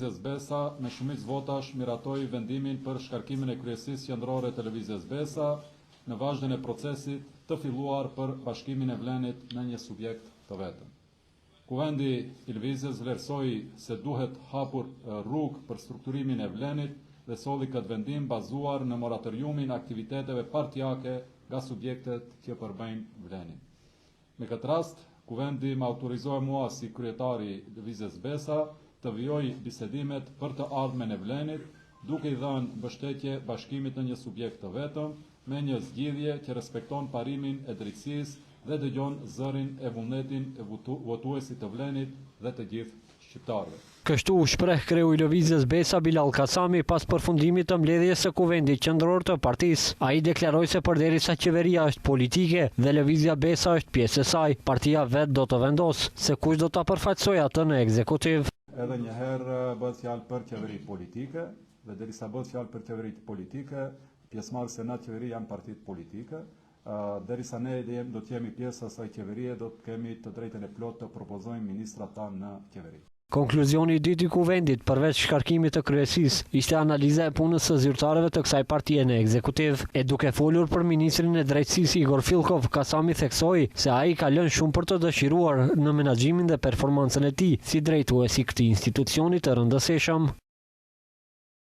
Besa me shumicë votash miratoi vendimin për shkarkimin e kryesisë qendrore të Lëvizjes Besa në vazhdin e procesit të filluar për bashkimin e Vlenit në një subjekt të vetëm. Kuvendi i Lëvizjes vlerësoi se duhet hapur rrugë për strukturimin e Vlenit dhe solli këtë vendim bazuar në moratoriumin e aktiviteteve partijake nga subjektet që përbëjnë Vlenin. Me këtë rast, Kuvendi më autorizoi mua si kryetari i Lëvizjes Besa të vijoj bisedimet për të ardhmen e Vlenit, duke i dhënë mbështetje bashkimit në një subjekt të vetëm, me një zgjidhje që respekton parimin e drejtësisë dhe dëgjon zërin e vullnetin e votuesit të Vlenit dhe të gjithë shqiptarëve. Kështu u shpreh kreu i Lëvizjes Besa Bilal Kasami pas përfundimit të mbledhjes së Kuvendit Qendror të partisë. Ai deklaroi se përderisa qeveria është politike dhe Lëvizja Besa është pjesë e saj, partia vet do të vendosë se kush do ta përfaqësojë atë në ekzekutiv. Edhe njëherë bëhet fjalë për qeveri politike, dhe derisa bëhet fjalë për qeveri politike, pjesëmarrëse në atë qeveri janë partitë politike, derisa ne do të jemi pjesë asaj qeverie, do të kemi të drejtën e plotë të propozojmë ministrat tanë në qeveri. Konkluzioni i dytë i Kuvendit, përveç shkarkimit të kryesisë, ishte analiza e punës së zyrtarëve të kësaj partie në ekzekutiv. E duke folur për ministrin e drejtësisë Igor Filkov, Kasami theksoi se ai ka lënë shumë për të dëshiruar në menaxhimin dhe performancën e tij si drejtues i këtij institucioni të rëndësishëm.